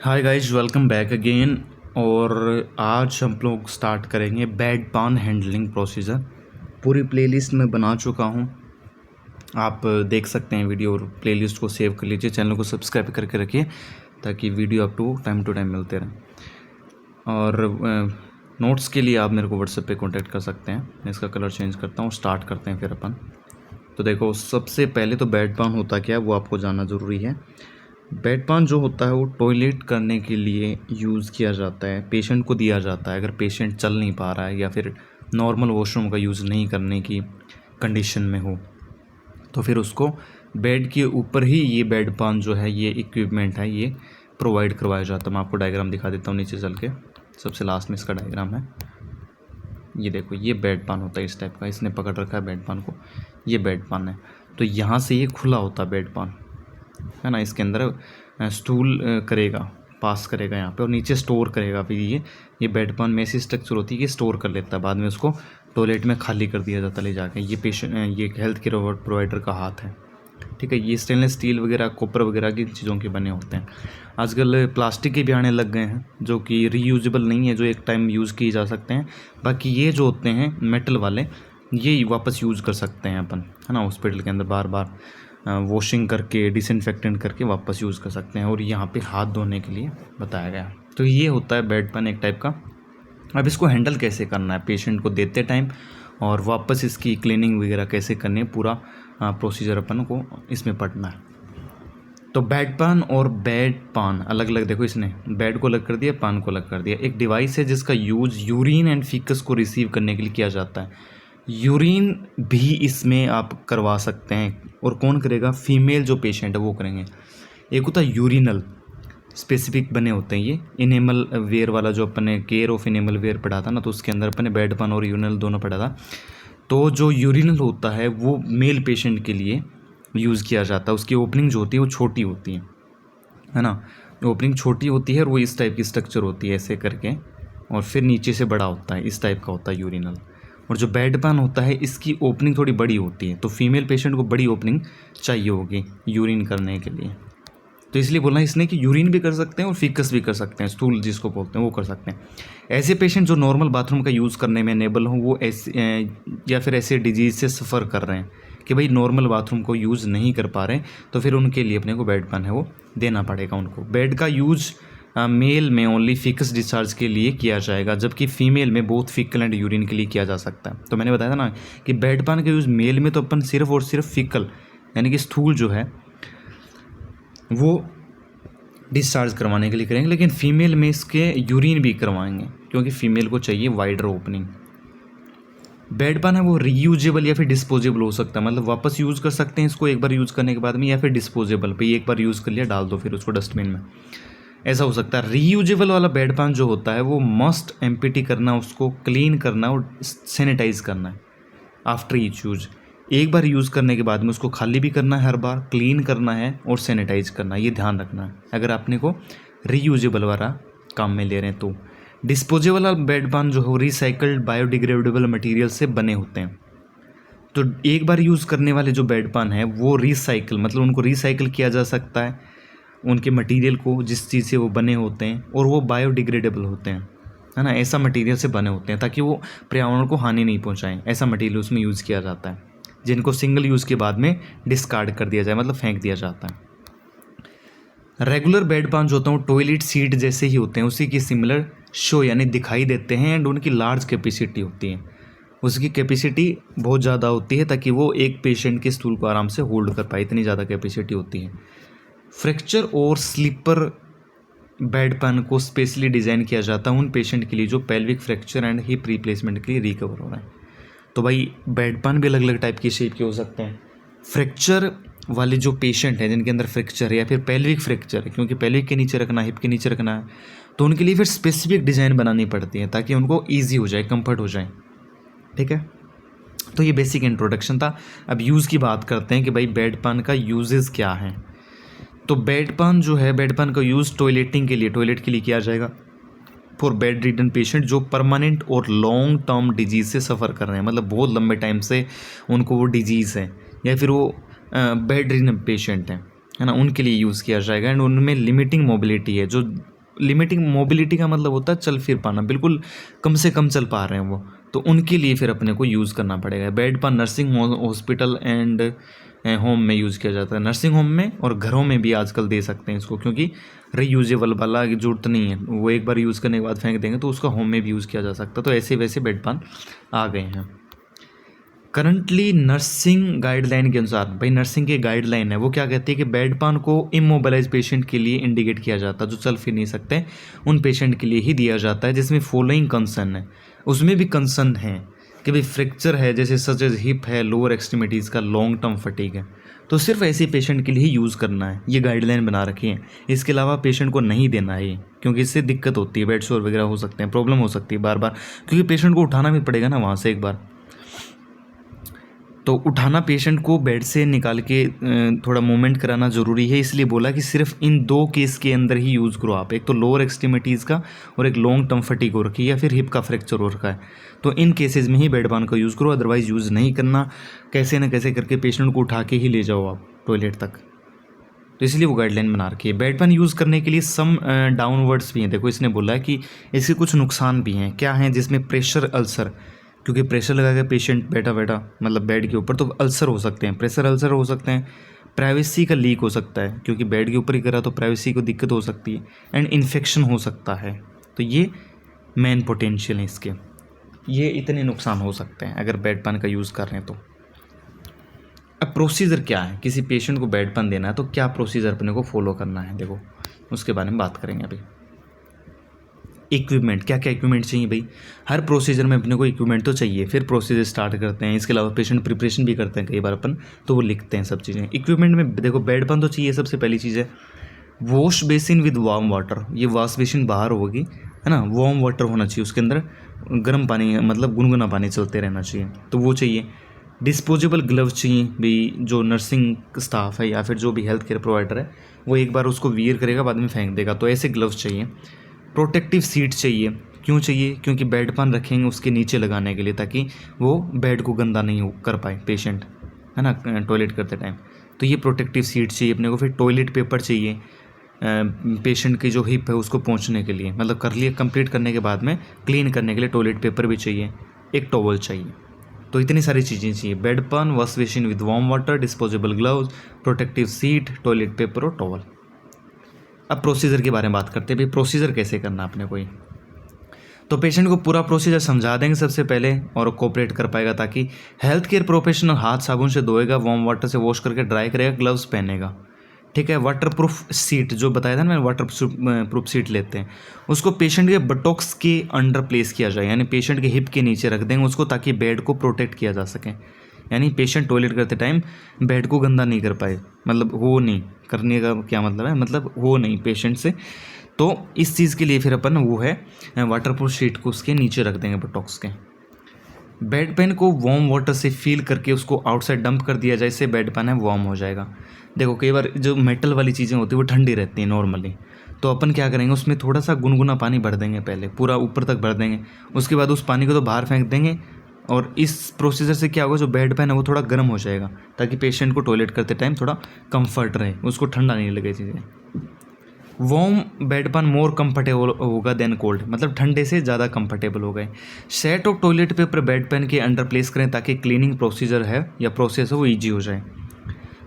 Hi guys, welcome back again. और आज हम लोग स्टार्ट करेंगे बेड पान हैंडलिंग प्रोसीजर। पूरी प्लेलिस्ट में बना चुका हूँ, आप देख सकते हैं वीडियो। और प्लेलिस्ट को सेव कर लीजिए, चैनल को सब्सक्राइब करके रखिए ताकि वीडियो आप टू टाइम मिलते रहें। और नोट्स के लिए आप मेरे को व्हाट्सएप पे कांटेक्ट कर सकते हैं। मैं इसका कलर चेंज करता हूँ, स्टार्ट करते हैं फिर अपन। तो देखो, सबसे पहले तो बेड पान होता क्या है वो आपको जानना ज़रूरी है। बेड पान जो होता है वो टॉयलेट करने के लिए यूज़ किया जाता है, पेशेंट को दिया जाता है। अगर पेशेंट चल नहीं पा रहा है या फिर नॉर्मल वॉशरूम का यूज़ नहीं करने की कंडीशन में हो, तो फिर उसको बेड के ऊपर ही ये बेड पान जो है, ये इक्विपमेंट है, ये प्रोवाइड करवाया जाता है। मैं आपको डायग्राम दिखा देता हूँ नीचे चल के, सबसे लास्ट में इसका डायग्राम है। ये देखो, ये बेड पान होता है इस टाइप का, इसने पकड़ रखा है बेड पान को, ये बेड पान है। तो यहाँ से ये खुला होता है बेड पान, है ना। इसके अंदर स्टूल करेगा, पास करेगा यहाँ पे, और नीचे स्टोर करेगा। फिर ये बेड पान में ऐसी स्ट्रक्चर होती है कि स्टोर कर लेता है, बाद में उसको टॉयलेट में खाली कर दिया जाता है ले जाके। ये पेशेंट, ये हेल्थ केयर प्रोवाइडर का हाथ है, ठीक है। ये स्टेनलेस स्टील वगैरह, कॉपर वगैरह की चीज़ों के बने होते हैं। आजकल प्लास्टिक के भी आने लग गए हैं जो कि रीयूजेबल नहीं है, जो एक टाइम यूज़ किए जा सकते हैं। बाकी ये जो होते हैं मेटल वाले, ये वापस यूज़ कर सकते हैं अपन, है ना। हॉस्पिटल के अंदर बार बार वॉशिंग करके, डिसइंफेक्टेंट करके वापस यूज़ कर सकते हैं। और यहाँ पे हाथ धोने के लिए बताया गया। तो ये होता है बेड पान एक टाइप का। अब इसको हैंडल कैसे करना है पेशेंट को देते टाइम, और वापस इसकी क्लीनिंग वगैरह कैसे करनी है, पूरा प्रोसीजर अपन को इसमें पढ़ना है। तो बेड पान और बेड पान अलग अलग, देखो इसने बेड को अलग कर दिया, पान को अलग कर दिया। एक डिवाइस है जिसका यूज यूरिन एंड फीकस को रिसीव करने के लिए किया जाता है। यूरिन भी इसमें आप करवा सकते हैं, और कौन करेगा? फीमेल जो पेशेंट है वो करेंगे। एक होता है यूरिनल, स्पेसिफिक बने होते हैं ये। इनेमल वेयर वाला जो अपने केयर ऑफ इनेमल वेयर पढ़ा था ना, तो उसके अंदर अपने बेड पान और यूरिनल दोनों पढ़ा था। तो जो यूरिनल होता है वो मेल पेशेंट के लिए यूज़ किया जाता है। उसकी ओपनिंग जो होती है वो छोटी होती है ना। ओपनिंग छोटी होती है और वो इस टाइप की स्ट्रक्चर होती है ऐसे करके, और फिर नीचे से बड़ा होता है, इस टाइप का होता है यूरिनल। और जो बेड पान होता है इसकी ओपनिंग थोड़ी बड़ी होती है, तो फीमेल पेशेंट को बड़ी ओपनिंग चाहिए होगी यूरिन करने के लिए। तो इसलिए बोलना इसने कि यूरिन भी कर सकते हैं और फीकस भी कर सकते हैं, स्टूल जिसको बोलते हैं वो कर सकते हैं। ऐसे पेशेंट जो नॉर्मल बाथरूम का यूज़ करने में अनेबल हों, वो ऐसे या फिर ऐसे डिजीज़ से सफ़र कर रहे हैं कि भाई नॉर्मल बाथरूम को यूज़ नहीं कर पा रहे, तो फिर उनके लिए अपने को बेड पान है वो देना पड़ेगा उनको। बेड का यूज़ मेल में ओनली फिकस डिस्चार्ज के लिए किया जाएगा, जबकि फीमेल में बोथ फीकल एंड यूरिन के लिए किया जा सकता है। तो मैंने बताया था ना कि बेड पान का यूज़ मेल में तो अपन सिर्फ और सिर्फ फीकल यानी कि स्थूल जो है वो डिस्चार्ज करवाने के लिए करेंगे, लेकिन फीमेल में इसके यूरिन भी करवाएंगे, क्योंकि फीमेल को चाहिए वाइडर ओपनिंग। बेड पान है वो रीयूजेबल या फिर डिस्पोजेबल हो सकता है, मतलब वापस यूज़ कर सकते हैं इसको एक बार यूज़ करने के बाद में, या फिर डिस्पोजेबल पे एक बार यूज़ कर लिया डाल दो फिर उसको डस्टबिन में, ऐसा हो सकता है। रीयूजेबल वाला बेड पान जो होता है वो मस्ट एम्प्टी करना, उसको क्लीन करना और सैनिटाइज करना है आफ्टर ईच यूज। एक बार यूज़ करने के बाद में उसको खाली भी करना है, हर बार क्लीन करना है और सैनिटाइज करना है, ये ध्यान रखना है अगर आपने को रीयूजेबल वाला काम में ले रहे हैं। तो डिस्पोजेबल बेड पान जो हो रिसाइकल्ड बायोडिग्रेडेबल मटेरियल से बने होते हैं। तो एक बार यूज़ करने वाले जो बेड पान है वो रिसाइकल, मतलब उनको रिसाइकल किया जा सकता है, उनके मटेरियल को जिस चीज़ से वो बने होते हैं, और वो बायोडिग्रेडेबल होते हैं, है ना। ऐसा मटेरियल से बने होते हैं ताकि वो पर्यावरण को हानि नहीं पहुंचाएं, ऐसा मटेरियल उसमें यूज़ किया जाता है, जिनको सिंगल यूज़ के बाद में डिस्कार्ड कर दिया जाए, मतलब फेंक दिया जाता है। रेगुलर बेड पान जो होता है वो टॉयलेट सीट जैसे ही होते हैं, उसी की सिमिलर शो यानी दिखाई देते हैं, एंड उनकी लार्ज कैपेसिटी होती है। उसकी कैपेसिटी बहुत ज़्यादा होती है ताकि वो एक पेशेंट के स्टूल को आराम से होल्ड कर पाए, इतनी ज़्यादा कैपेसिटी होती है। फ्रैक्चर और स्लीपर बेड पान को स्पेशली डिज़ाइन किया जाता है उन पेशेंट के लिए जो pelvic fracture and hip replacement के लिए रिकवर हो रहे हैं। तो भाई बेड पान भी अलग अलग टाइप की शेप के हो सकते हैं। फ्रैक्चर वाले जो पेशेंट हैं जिनके अंदर फ्रैक्चर है या फिर पेल्विक फ्रैक्चर है, क्योंकि पेल्विक के नीचे रखना है, हिप के नीचे रखना है, तो उनके लिए फिर स्पेसिफिक डिज़ाइन बनानी पड़ती है ताकि उनको ईजी हो जाए, कंफर्ट हो जाए, ठीक है। तो ये बेसिक इंट्रोडक्शन था। अब यूज़ की बात करते हैं कि भाई बेड पान का यूजेस क्या हैं। तो बेड पान जो है, बेड पान का यूज़ टॉयलेटिंग के लिए, टॉयलेट के लिए किया जाएगा फॉर बेड रिडन पेशेंट जो परमानेंट और लॉन्ग टर्म डिजीज़ से सफ़र कर रहे हैं, मतलब बहुत लंबे टाइम से उनको वो डिजीज़ है, या फिर वो बेड रिडन पेशेंट हैं, है ना, उनके लिए यूज़ किया जाएगा। एंड उनमें लिमिटिंग मोबिलिटी है, जो लिमिटिंग मोबिलिटी का मतलब होता है चल फिर पाना, बिल्कुल कम से कम चल पा रहे हैं वो, तो उनके लिए फिर अपने को यूज़ करना पड़ेगा। बेड पान नर्सिंग हॉस्पिटल एंड होम में यूज़ किया जाता है, नर्सिंग होम में और घरों में भी आजकल दे सकते हैं इसको, क्योंकि रीयूजेबल वाला की जरूरत नहीं है, वो एक बार यूज़ करने के बाद फेंक देंगे, तो उसका होम में भी यूज़ किया जा सकता है। तो ऐसे वैसे बेड पान आ गए हैं। करंटली नर्सिंग गाइडलाइन के अनुसार, भाई नर्सिंग की गाइडलाइन है वो क्या कहती है कि बेड पान को इमोबिलाइज पेशेंट के लिए इंडिकेट किया जाता है, जो चल फिर नहीं सकते उन पेशेंट के लिए ही दिया जाता है, जिसमें फॉलोइंग कंसर्न है। उसमें भी कंसर्न है कि भाई फ्रैक्चर है, जैसे सच एज हिप है, लोअर एक्सट्रीमिटीज़ का, लॉन्ग टर्म फटीग है, तो सिर्फ ऐसे पेशेंट के लिए ही यूज़ करना है, ये गाइडलाइन बना रखी है। इसके अलावा पेशेंट को नहीं देना है, क्योंकि इससे दिक्कत होती है, बेड सोर वगैरह हो सकते हैं, प्रॉब्लम हो सकती है बार बार, क्योंकि पेशेंट को उठाना भी पड़ेगा ना वहाँ से एक बार, तो उठाना पेशेंट को बेड से निकाल के थोड़ा मूवमेंट कराना ज़रूरी है, इसलिए बोला कि सिर्फ इन 2 केस के अंदर ही यूज़ करो आप, एक तो लोअर एक्सट्रीमिटीज़ का और एक लॉन्ग टर्म फटीग हो रखी है या फिर हिप का फ्रैक्चर हो रखा है, तो इन केसेस में ही बेड पान का यूज़ करो, अदरवाइज़ यूज़ नहीं करना। कैसे न कैसे करके पेशेंट को उठा के ही ले जाओ आप टॉयलेट तक, तो इसलिए वो गाइडलाइन बना रखी है। बेड पान यूज़ करने के लिए सम डाउनवर्ड्स भी हैं, देखो इसने बोला है कि इसके कुछ नुकसान भी हैं। क्या हैं? जिसमें प्रेशर अल्सर, क्योंकि प्रेशर लगा के पेशेंट बैठा मतलब बेड के ऊपर, तो अल्सर हो सकते हैं, प्रेशर अल्सर हो सकते हैं। प्राइवेसी का लीक हो सकता है, क्योंकि बेड के ऊपर ही करा तो प्राइवेसी को दिक्कत हो सकती है, एंड इन्फेक्शन हो सकता है। तो ये मेन पोटेंशियल है इसके, ये इतने नुकसान हो सकते हैं अगर बेड पान का यूज़ कर रहे हैं तो। अब प्रोसीजर क्या है, किसी पेशेंट को बेड पान देना है तो क्या प्रोसीजर अपने को फॉलो करना है, देखो उसके बारे में बात करेंगे अभी। इक्विपमेंट, क्या क्या इक्विपमेंट चाहिए भाई, हर प्रोसीजर में अपने को इक्विपमेंट तो चाहिए, फिर प्रोसीजर स्टार्ट करते हैं। इसके अलावा पेशेंट प्रिपरेशन भी करते हैं कई बार अपन, तो वो लिखते हैं सब चीज़ें। इक्विपमेंट में देखो बेड पान तो चाहिए, सबसे पहली चीज़ है wash basin with warm water, ये वॉश बेसिन बाहर होगी है ना, वार्म वाटर होना चाहिए, उसके अंदर गर्म पानी मतलब गुनगुना पानी चलते रहना चाहिए, तो वो चाहिए। डिस्पोजेबल ग्लव्स चाहिए भाई, जो नर्सिंग स्टाफ है या फिर जो भी हेल्थ केयर प्रोवाइडर है वो एक बार उसको वियर करेगा बाद में फेंक देगा, तो ऐसे ग्लव्स चाहिए। प्रोटेक्टिव सीट चाहिए, क्यों चाहिए? क्योंकि बेड पान रखेंगे उसके नीचे लगाने के लिए, ताकि वो बेड को गंदा नहीं कर पाए पेशेंट, है ना, टॉयलेट करते टाइम, तो ये प्रोटेक्टिव सीट चाहिए अपने को। फिर टॉयलेट पेपर चाहिए, पेशेंट की जो हिप है उसको पहुंचने के लिए, मतलब कर लिए कंप्लीट करने के बाद में क्लीन करने के लिए टॉयलेट पेपर भी चाहिए, एक टॉवल चाहिए, तो इतनी सारी चीज़ें चाहिए। बेड पान, wash basin with warm water, disposable gloves, protective seat, toilet paper और टॉवल। अब प्रोसीजर के बारे में बात करते हैं भाई, प्रोसीजर कैसे करना अपने को, तो पेशेंट को पूरा प्रोसीजर समझा देंगे सबसे पहले और कोऑपरेट कर पाएगा, ताकि हेल्थ केयर प्रोफेशनल हाथ साबुन से धोएगा, वार्म वाटर से वॉश करके ड्राई करेगा, ग्लव्स पहनेगा, ठीक है। वाटर प्रूफ सीट जो बताया था ना मैंने, वाटर प्रूफ सीट लेते हैं, उसको पेशेंट के बटॉक्स के अंडर प्लेस किया जाए, यानी पेशेंट के हिप के नीचे रख देंगे उसको, ताकि बेड को प्रोटेक्ट किया जा सके, यानी पेशेंट टॉयलेट करते टाइम बेड को गंदा नहीं कर पाए, मतलब हो नहीं करने का क्या मतलब है, मतलब हो नहीं पेशेंट से, तो इस चीज़ के लिए फिर अपन वो है वाटरप्रूफ शीट को उसके नीचे रख देंगे बटॉक्स के। बेड पेन को वार्म वाटर से फील करके उसको आउटसाइड डंप कर दिया जाए, इससे बेड पेन है वार्म हो जाएगा। देखो कई बार जो मेटल वाली चीज़ें होती है वो ठंडी रहती हैं नॉर्मली, तो अपन क्या करेंगे उसमें थोड़ा सा गुनगुना पानी भर देंगे, पहले पूरा ऊपर तक भर देंगे, उसके बाद उस पानी को तो बाहर फेंक देंगे, और इस प्रोसीजर से क्या होगा, जो बेड पेन है वो थोड़ा गर्म हो जाएगा, ताकि पेशेंट को टॉयलेट करते टाइम थोड़ा कंफर्ट रहे, उसको ठंडा नहीं लगे चीज़ें। Warm bed pan more comfortable होगा देन कोल्ड, मतलब ठंडे से ज़्यादा कंफर्टेबल हो गए। Set of toilet paper bed pan के अंडर प्लेस करें, ताकि क्लीनिंग प्रोसीजर है या प्रोसेस है वो ईजी हो जाए।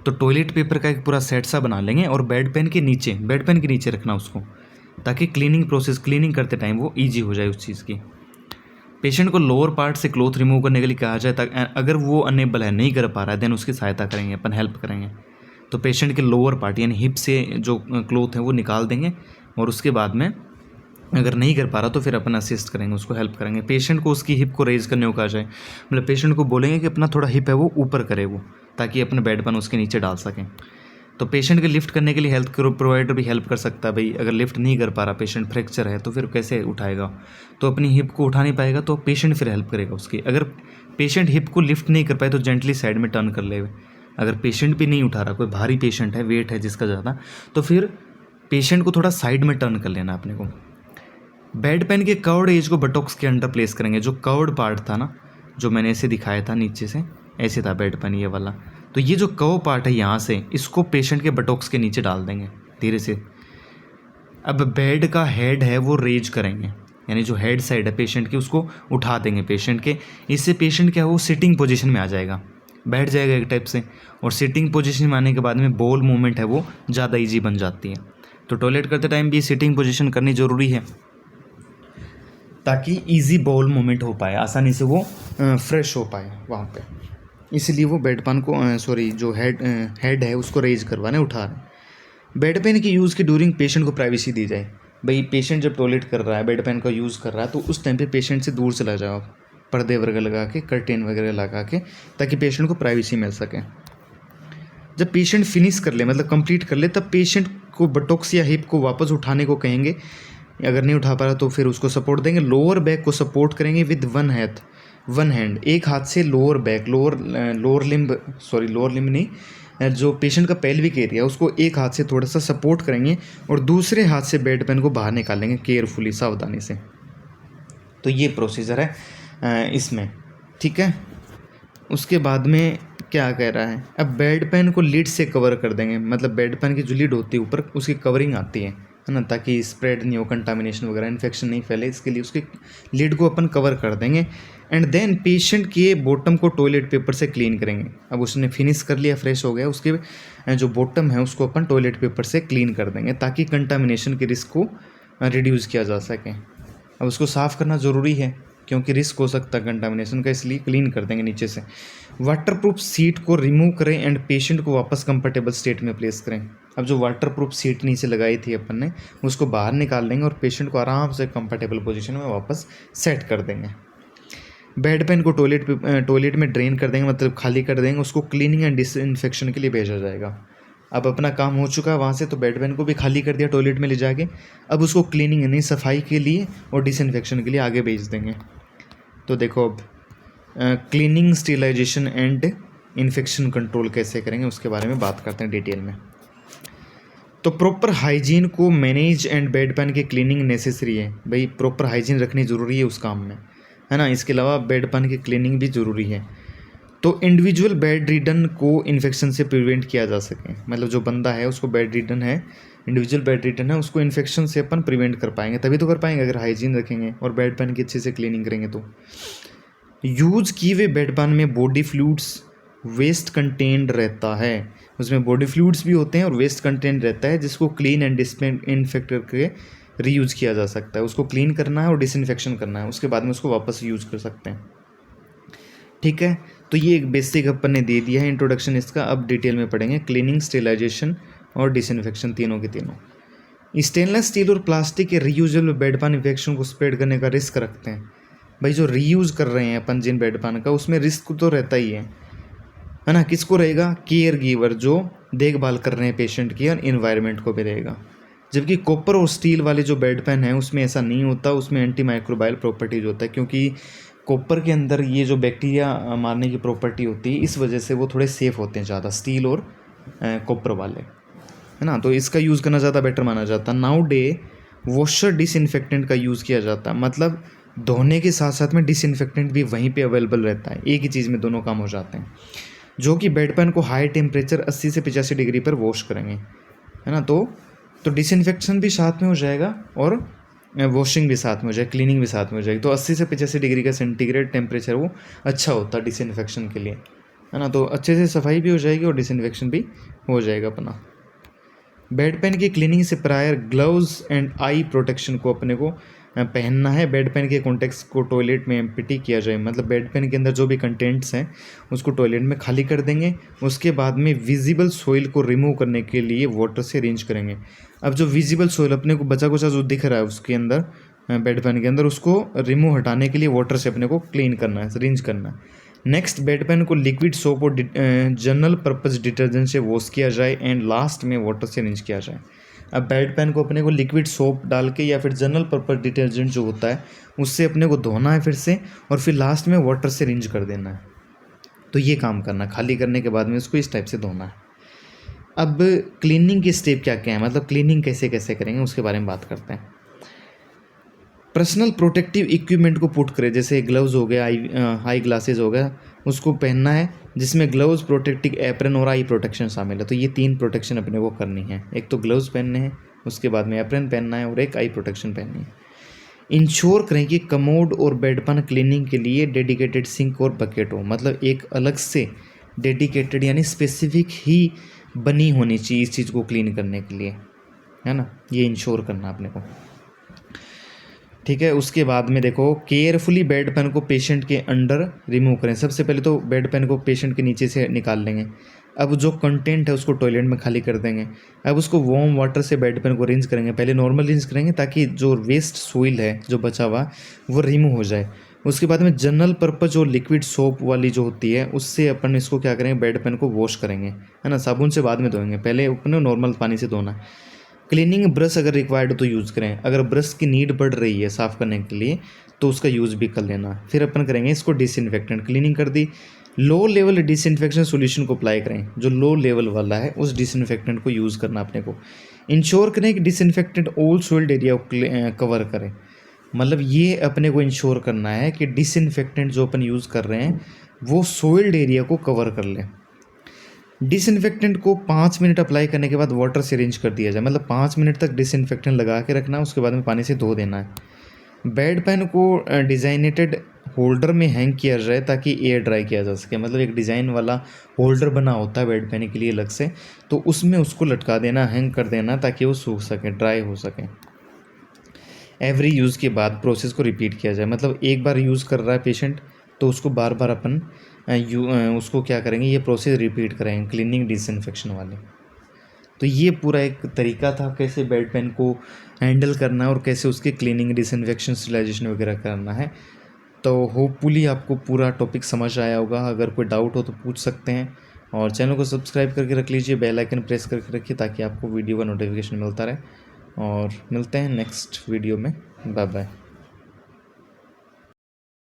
तो टॉयलेट पेपर का एक पूरा सेट सा बना लेंगे और बेड पेन के नीचे रखना उसको, ताकि क्लीनिंग करते टाइम वो ईजी हो जाए उस चीज़ की। पेशेंट को लोअर पार्ट से क्लॉथ रिमूव करने के लिए कहा जाए, ताकि अगर वो अनेबल है, नहीं कर पा रहा है, देन उसकी सहायता करेंगे अपन, हेल्प करेंगे। तो पेशेंट के लोअर पार्ट यानी हिप से जो क्लॉथ है वो निकाल देंगे, और उसके बाद में अगर नहीं कर पा रहा तो फिर अपन असिस्ट करेंगे, उसको हेल्प करेंगे। पेशेंट को उसकी हिप को रेज करने को कहा जाए, मतलब पेशेंट को बोलेंगे कि अपना थोड़ा हिप है वो ऊपर करे वो, ताकि अपने बेड पर उसके नीचे डाल सकें। तो पेशेंट के लिफ्ट करने के लिए हेल्थ केयर प्रोवाइडर भी हेल्प कर सकता है भाई, अगर लिफ्ट नहीं कर पा रहा पेशेंट, फ्रैक्चर है, तो फिर कैसे उठाएगा, तो अपनी हिप को उठा नहीं पाएगा, तो पेशेंट फिर हेल्प करेगा उसकी। अगर पेशेंट हिप को लिफ्ट नहीं कर पाए तो जेंटली साइड में टर्न कर ले। अगर पेशेंट भी नहीं उठा रहा, कोई भारी पेशेंट है, वेट है जिसका ज़्यादा, तो फिर पेशेंट को थोड़ा साइड में टर्न कर लेना अपने को। बेड पेन के कर्व्ड एज को बटॉक्स के अंडर प्लेस करेंगे, जो कर्व्ड पार्ट था ना, जो मैंने ऐसे दिखाया था नीचे से, ऐसे था बेड पेन ये वाला, तो ये जो कर्व पार्ट है यहाँ से, इसको पेशेंट के बटॉक्स के नीचे डाल देंगे धीरे से। अब बेड का हेड है वो रेज करेंगे, यानी जो हेड साइड है पेशेंट की उसको उठा देंगे पेशेंट के। इससे पेशेंट क्या है वो सिटिंग पोजीशन में आ जाएगा, बैठ जाएगा एक टाइप से, और सिटिंग पोजीशन में आने के बाद में बॉल मूवमेंट है वो ज़्यादा ईजी बन जाती है। तो टॉयलेट करते टाइम भी सिटिंग पोजीशन करनी ज़रूरी है ताकि इजी बॉल मूवमेंट हो पाए, आसानी से वो फ्रेश हो पाए वहाँ पे। इसलिए वो बेड पैन को जो हेड है उसको रेज करवाने उठा रहे हैं। बेड पेन के यूज़ के ड्यूरिंग पेशेंट को प्राइवेसी दी जाए। भाई पेशेंट जब टॉयलेट कर रहा है, बेड पेन का यूज़ कर रहा है, तो उस टाइम पे पेशेंट से दूर चला जाओ, पर्दे वगैरह लगा के, कर्टेन वगैरह लगा के, ताकि पेशेंट को प्राइवेसी मिल सके। जब पेशेंट फिनिश कर ले, मतलब कंप्लीट कर ले, तब पेशेंट को बटॉक्स या हिप को वापस उठाने को कहेंगे। अगर नहीं उठा पा रहा तो फिर उसको सपोर्ट देंगे। लोअर बैक को सपोर्ट करेंगे विद वन हैंड, एक हाथ से लोअर बैक, लोअर लिम्ब नहीं, जो पेशेंट का पेल्विक एरिया है उसको एक हाथ से थोड़ा सा सपोर्ट करेंगे और दूसरे हाथ से बेड पेन को बाहर निकालेंगे केयरफुली, सावधानी से। तो ये प्रोसीजर है इसमें, ठीक है। उसके बाद में क्या कह रहा है, अब बेड पेन को लीड से कवर कर देंगे, मतलब बेड पेन की जो लीड होती है ऊपर उसकी कवरिंग आती है ना, ताकि स्प्रेड नहीं हो, कंटामिनेशन वगैरह, इन्फेक्शन नहीं फैले, इसके लिए उसकी लीड को अपन कवर कर देंगे। एंड देन पेशेंट के बॉटम को टॉयलेट पेपर से क्लीन करेंगे। अब उसने फिनिश कर लिया, फ्रेश हो गया, उसके जो बॉटम है उसको अपन टॉयलेट पेपर से क्लीन कर देंगे ताकि कंटामिनेशन के रिस्क को रिड्यूस किया जा सके। अब उसको साफ़ करना ज़रूरी है क्योंकि रिस्क हो सकता है कंटामिनेशन का, इसलिए क्लीन कर देंगे नीचे से। वाटरप्रूफ सीट को रिमूव करें एंड पेशेंट को वापस कंफर्टेबल स्टेट में प्लेस करें। अब जो वाटरप्रूफ सीट नीचे लगाई थी अपन ने उसको बाहर निकाल देंगे और पेशेंट को आराम से कंफर्टेबल पोजीशन में वापस सेट कर देंगे। बेड पेन को टॉयलेट में ड्रेन कर देंगे, मतलब खाली कर देंगे, उसको क्लीनिंग एंड डिसइंफेक्शन के लिए भेजा जाएगा। अब अपना काम हो चुका है वहाँ से, तो बेड पेन को भी खाली कर दिया टॉयलेट में ले जाके। अब उसको क्लीनिंग यानी सफाई के लिए और डिसइंफेक्शन के लिए आगे भेज देंगे। तो देखो अब cleaning, sterilisation and infection control कैसे करेंगे उसके बारे में बात करते हैं डिटेल में। तो प्रॉपर हाइजीन को मैनेज एंड बेड पेन की क्लीनिंग नेसेसरी है। भाई प्रॉपर हाइजीन रखनी ज़रूरी है उस काम में, है ना। इसके अलावा बेड पेन की क्लीनिंग भी ज़रूरी है। तो इंडिविजुअल बेड रिडन को इन्फेक्शन से प्रिवेंट किया जा सके, मतलब जो बंदा है उसको बेड रिडन है, इंडिविजुअल बेड रिडन है, उसको इन्फेक्शन से अपन प्रिवेंट कर पाएंगे, तभी तो कर पाएंगे अगर हाइजीन रखेंगे और बेड पेन की अच्छे से क्लीनिंग करेंगे। तो यूज किए हुए बेड पेन में बॉडी फ्लूइड्स वेस्ट कंटेंट रहता है, उसमें बॉडी फ्लूइड्स भी होते हैं और वेस्ट कंटेंट रहता है, जिसको क्लीन एंड डिसइंफेक्ट करके रीयूज किया जा सकता है। उसको क्लीन करना है और डिसइंफेक्शन करना है, उसके बाद में उसको वापस यूज कर सकते हैं, ठीक है। तो ये एक बेसिक अपन ने दे दिया है इंट्रोडक्शन इसका। अब डिटेल में पढ़ेंगे क्लीनिंग, स्टेरिलाइजेशन और डिसइंफेक्शन, तीनों के तीनों। स्टेनलेस स्टील और प्लास्टिक के रीयूजेबल बेड पेन इन्फेक्शन को स्प्रेड करने का रिस्क रखते हैं। भाई जो रीयूज़ कर रहे हैं अपन जिन बेड पेन का, उसमें रिस्क तो रहता ही है ना। किसको रहेगा? केयर गिवर, जो देखभाल कर रहे हैं पेशेंट की, और इन्वायरमेंट को भी रहेगा। जबकि कॉपर और स्टील वाले जो बेड पेन है उसमें ऐसा नहीं होता, उसमें एंटी माइक्रोबायल प्रॉपर्टीज होता है, क्योंकि कॉपर के अंदर ये जो बैक्टीरिया मारने की प्रॉपर्टी होती है, इस वजह से वो थोड़े सेफ़ होते हैं ज़्यादा, स्टील और कॉपर वाले, है ना। तो इसका यूज़ करना ज़्यादा बेटर माना जाता है। नाउ डे वॉशर डिसइंफेक्टेंट का यूज़ किया जाता है, मतलब धोने के साथ साथ में डिसइंफेक्टेंट भी वहीं पे अवेलेबल रहता है, एक ही चीज़ में दोनों काम हो जाते हैं, जो कि बेड पेन को हाई टेम्परेचर 80 से 85 डिग्री पर वॉश करेंगे, है ना। तो डिसइंफेक्शन भी साथ में हो जाएगा और वॉशिंग भी साथ में हो जाएगी, क्लीनिंग भी साथ में हो जाएगी। तो 80 से 85 डिग्री का सेंटीग्रेड टेम्परेचर वो अच्छा होता है डिसइंफेक्शन के लिए, है ना। तो अच्छे से सफाई भी हो जाएगी और डिसइंफेक्शन भी हो जाएगा अपना। बेड पेन की क्लीनिंग से prior gloves and I protection को अपने को पहनना है। बेड पेन के कॉन्टेक्ट्स को टॉयलेट में एम्प्टी किया जाए, मतलब बेड पेन के अंदर जो भी कंटेंट्स हैं उसको टॉयलेट में खाली कर देंगे। उसके बाद में विजिबल सोइल को रिमूव करने के लिए वाटर से रिंच करेंगे। अब जो विजिबल सोइल अपने को बचा कुचा जो दिख रहा है उसके अंदर, बेड पेन के अंदर, उसको रिमूव हटाने के लिए वाटर से अपने को क्लीन करना है, रिंच करना है। नेक्स्ट, बेड पेन को लिक्विड सोप और जनरल पर्पज़ डिटर्जेंट से वॉश किया जाए एंड लास्ट में वाटर से रिंच किया जाए। अब बेड पेन को अपने को लिक्विड सोप डाल के या फिर जनरल पर्पज़ डिटर्जेंट जो होता है उससे अपने को धोना है फिर से, और फिर लास्ट में वाटर से रिंच कर देना है। तो ये काम करना, खाली करने के बाद में उसको इस टाइप से धोना है। अब क्लीनिंग के स्टेप क्या क्या है, मतलब क्लीनिंग कैसे कैसे करेंगे उसके बारे में बात करते हैं। पर्सनल प्रोटेक्टिव इक्विपमेंट को पुट करें, जैसे ग्लव्स हो गया, आई ग्लासेस हो गया, उसको पहनना है, जिसमें ग्लव्स, प्रोटेक्टिव एप्रन और आई प्रोटेक्शन शामिल है। तो ये 3 प्रोटेक्शन अपने को करनी है। एक तो ग्लव्स पहनने हैं, उसके बाद में एप्रन पहनना है और एक आई प्रोटेक्शन पहननी है। इंश्योर करें कि कमोड और बेडपन क्लीनिंग के लिए डेडिकेटेड सिंक और बकेट हो, मतलब एक अलग से डेडिकेटेड यानी स्पेसिफिक ही बनी होनी चाहिए इस चीज़ को क्लीन करने के लिए, है ना, ये इंश्योर करना अपने को। ठीक है, उसके बाद में देखो केयरफुली बेड पेन को पेशेंट के अंडर रिमूव करें। सबसे पहले तो बेड पेन को पेशेंट के नीचे से निकाल लेंगे। अब जो कंटेंट है उसको टॉयलेट में खाली कर देंगे। अब उसको वार्म वाटर से बेड पेन को रिंस करेंगे। पहले नॉर्मल रिंस करेंगे ताकि जो वेस्ट सोइल है जो बचा हुआ वो रिमूव हो जाए। उसके बाद में जनरल पर्पज जो लिक्विड सोप वाली जो होती है उससे अपन इसको क्या करेंगे, बेड पेन को वॉश करेंगे, है ना। साबुन से बाद में धोएंगे, पहले अपने नॉर्मल पानी से धोना। क्लीनिंग ब्रश अगर रिक्वायर्ड हो तो यूज़ करें। अगर ब्रश की नीड बढ़ रही है साफ़ करने के लिए तो उसका यूज़ भी कर लेना। फिर अपन करेंगे इसको डिसइंफेक्टेंट। क्लीनिंग कर दी, लो लेवल डिसइंफेक्शन सॉल्यूशन को अप्लाई करें। जो लो लेवल वाला है उस डिसइंफेक्टेंट को यूज़ करना अपने को। इंश्योर करें कि डिसइंफेक्टेंट ऑल सोइल्ड एरिया को कवर करें। मतलब ये अपने को इंश्योर करना है कि डिसइंफेक्टेंट जो अपन यूज़ कर रहे हैं वो सोइल्ड एरिया को कवर कर ले। डिसइंफेक्टेंट को 5 मिनट अप्लाई करने के बाद वाटर से रिंस कर दिया जाए, मतलब 5 मिनट तक डिसइंफेक्टेंट लगा के रखना है, उसके बाद में पानी से धो देना है। बेड पेन को डिज़ाइनेटेड होल्डर में हैंग किया जाए ताकि एयर ड्राई किया जा सके। मतलब एक डिज़ाइन वाला होल्डर बना होता है बेड पेन के लिए अलग से, तो उसमें उसको लटका देना, हैंग कर देना ताकि वो सूख सके, ड्राई हो सके। एवरी यूज़ के बाद प्रोसेस को रिपीट किया जाए। मतलब एक बार यूज़ कर रहा है पेशेंट तो उसको बार बार अपन उसको क्या करेंगे, ये प्रोसेस रिपीट करेंगे क्लीनिंग डिसइंफेक्शन वाले। तो ये पूरा एक तरीका था कैसे बेड पेन को हैंडल करना है और कैसे उसके क्लीनिंग डिसइंफेक्शन स्टरलाइजेशन वगैरह करना है। तो होपफुली आपको पूरा टॉपिक समझ आया होगा। अगर कोई डाउट हो तो पूछ सकते हैं, और चैनल को सब्सक्राइब करके रख लीजिए, बेल आइकन प्रेस करके रखिए ताकि आपको वीडियो का नोटिफिकेशन मिलता रहे। और मिलते हैं नेक्स्ट वीडियो में। Bye bye.